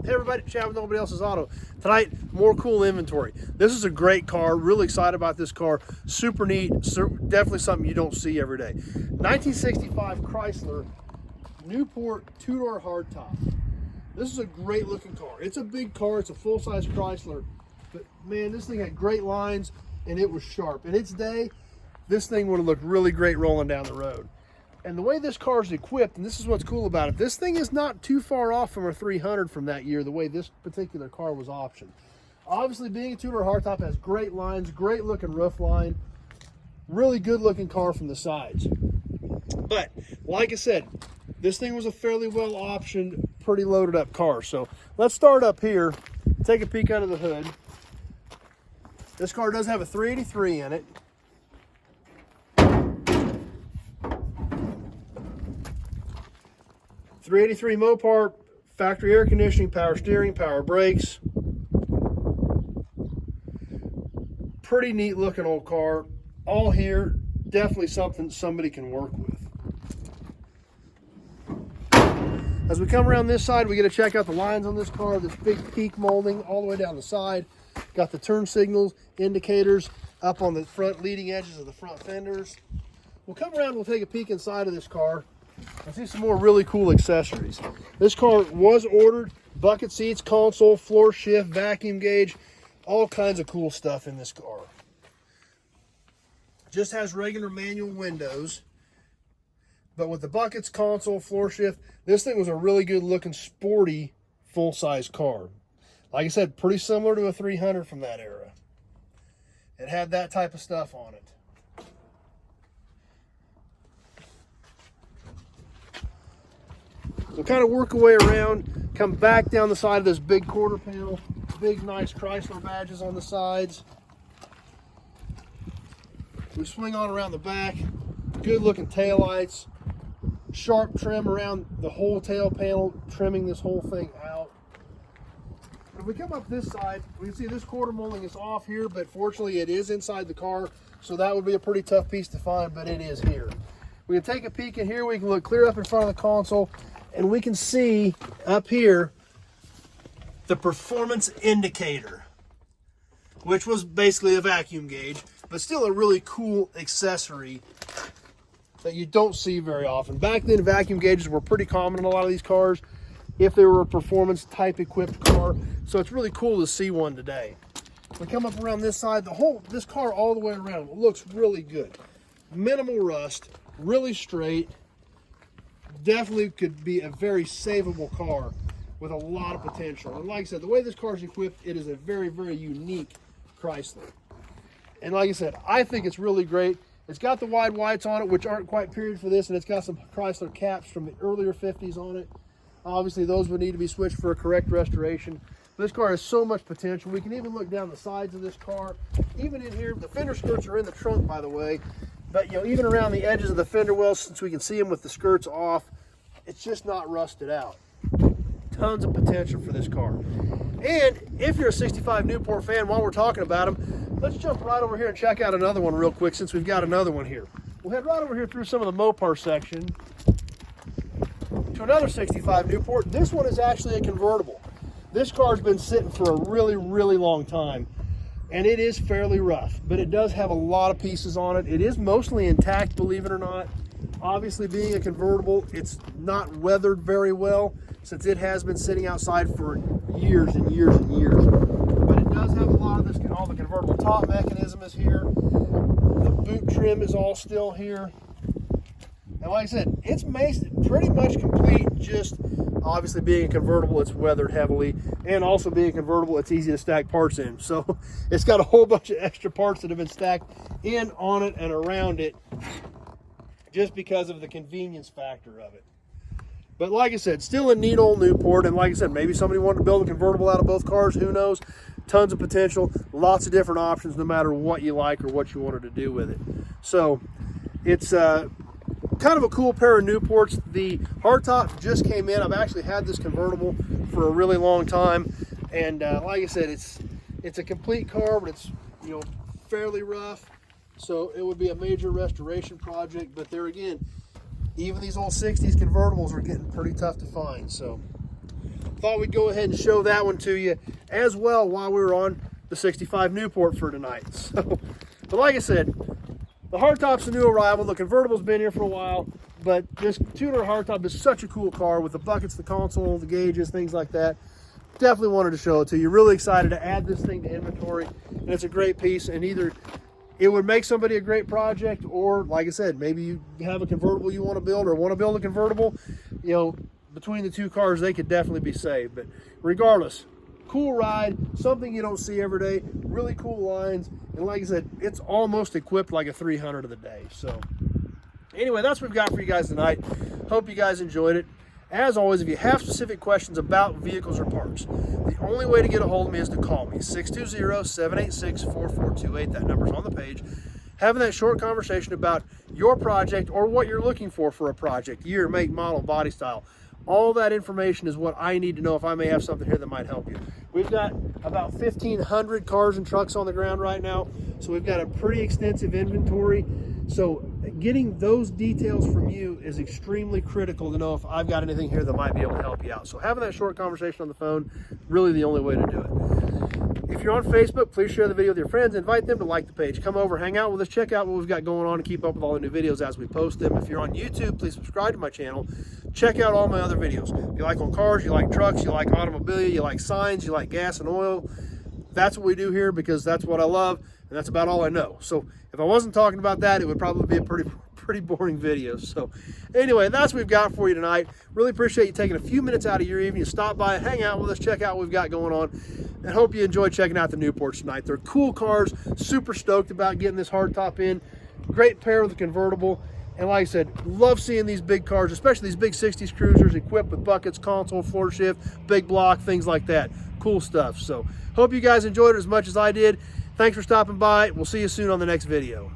Hey everybody, chat with Nobody Else's Auto. Tonight, more cool inventory. This is a great car. Really excited about this car. Super neat. Definitely something you don't see every day. 1965 Chrysler Newport two-door hardtop. This is a great looking car. It's a big car. It's a full-size Chrysler. But man, this thing had great lines and it was sharp. In its day, this thing would have looked really great rolling down the road. And the way this car is equipped, and this is what's cool about it, this thing is not too far off from a 300 from that year, the way this particular car was optioned. Obviously, being a two-door hardtop, has great lines, great looking roof line, really good looking car from the sides. But like I said, this thing was a fairly well optioned, pretty loaded up car. So let's start up here, take a peek under the hood. This car does have a 383 in it. .383 Mopar, factory air conditioning, power steering, power brakes. Pretty neat looking old car. All here, definitely something somebody can work with. As we come around this side, we get to check out the lines on this car. This big peak molding all the way down the side. Got the turn signals, indicators up on the front leading edges of the front fenders. We'll come around, we'll take a peek inside of this car. I see some more really cool accessories. This car was ordered, bucket seats, console, floor shift, vacuum gauge, all kinds of cool stuff in this car. Just has regular manual windows, but with the buckets, console, floor shift, this thing was a really good looking, sporty, full-size car. Like I said, pretty similar to a 300 from that era. It had that type of stuff on it. So kind of work our way around, come back down the side of this big quarter panel, big nice Chrysler badges on the sides. We swing on around the back, good looking taillights, sharp trim around the whole tail panel, trimming this whole thing out. If we come up this side, we can see this quarter molding is off here, but fortunately it is inside the car, so that would be a pretty tough piece to find, but it is here. We can take a peek in here, we can look clear up in front of the console, and we can see up here the performance indicator, which was basically a vacuum gauge, but still a really cool accessory that you don't see very often. Back then, vacuum gauges were pretty common in a lot of these cars if they were a performance type equipped car. So it's really cool to see one today. We come up around this side, this car all the way around looks really good. Minimal rust, really straight. Definitely could be a very savable car with a lot of potential. And like I said, the way this car is equipped, it is a very, very unique Chrysler. And like I said, I think it's really great. It's got the wide whites on it, which aren't quite period for this, and it's got some Chrysler caps from the earlier 50s on it. Obviously, those would need to be switched for a correct restoration. This car has so much potential. We can even look down the sides of this car. Even in here, the fender skirts are in the trunk, by the way. But you know, even around the edges of the fender wells, since we can see them with the skirts off, it's just not rusted out. Tons of potential for this car. And if you're a 65 Newport fan, while we're talking about them, let's jump right over here and check out another one real quick, since we've got another one here. We'll head right over here through some of the Mopar section to another 65 Newport. This one is actually a convertible. This car's been sitting for a really, really long time, and it is fairly rough, but it does have a lot of pieces on it. It is mostly intact, believe it or not. Obviously, being a convertible, it's not weathered very well, since it has been sitting outside for years and years and years. But it does have a lot of this, all the convertible top mechanism is here. The boot trim is all still here. And like I said, it's pretty much complete. Just obviously being a convertible, it's weathered heavily, and also being a convertible, it's easy to stack parts in. So it's got a whole bunch of extra parts that have been stacked in, on it, and around it, just because of the convenience factor of it. But like I said, still a neat old Newport. And like I said, maybe somebody wanted to build a convertible out of both cars, who knows? Tons of potential, lots of different options, no matter what you like or what you wanted to do with it. So it's kind of a cool pair of Newports. The hardtop just came in. I've actually had this convertible for a really long time, and like I said, it's a complete car, but it's, you know, fairly rough, so it would be a major restoration project. But there again, even these old 60s convertibles are getting pretty tough to find. So thought we'd go ahead and show that one to you as well while we were on the 65 Newport for tonight. So, but like I said, the hardtop's a new arrival. The convertible's been here for a while, but this 200 hardtop is such a cool car with the buckets, the console, the gauges, things like that. Definitely wanted to show it to you. Really excited to add this thing to inventory, and it's a great piece. And either it would make somebody a great project, or like I said, maybe you have a convertible you want to build or want to build a convertible. You know, between the two cars, they could definitely be saved. But regardless, cool ride, something you don't see every day, really cool lines. And like I said, it's almost equipped like a 300 of the day. So anyway, that's what we've got for you guys tonight. Hope you guys enjoyed it. As always, if you have specific questions about vehicles or parts, the only way to get a hold of me is to call me, 620-786-4428. That number's on the page. Having that short conversation about your project or what you're looking for a project, year, make, model, body style. All that information is what I need to know if I may have something here that might help you. We've got about 1,500 cars and trucks on the ground right now, so we've got a pretty extensive inventory. So getting those details from you is extremely critical to know if I've got anything here that might be able to help you out. So having that short conversation on the phone, really the only way to do it. If you're on Facebook, please share the video with your friends. Invite them to like the page. Come over, hang out with us, check out what we've got going on, and keep up with all the new videos as we post them. If you're on YouTube, please subscribe to my channel. Check out all my other videos. If you like on cars, you like trucks, you like automobilia, you like signs, you like gas and oil, that's what we do here because that's what I love, and that's about all I know. So if I wasn't talking about that, it would probably be a pretty boring video. So anyway, that's what we've got for you tonight. Really appreciate you taking a few minutes out of your evening to stop by, hang out with us, check out what we've got going on, and hope you enjoyed checking out the Newports tonight. They're cool cars, super stoked about getting this hardtop in. Great pair with the convertible. And like I said, love seeing these big cars, especially these big 60s cruisers equipped with buckets, console, floor shift, big block, things like that. Cool stuff. So hope you guys enjoyed it as much as I did. Thanks for stopping by. We'll see you soon on the next video.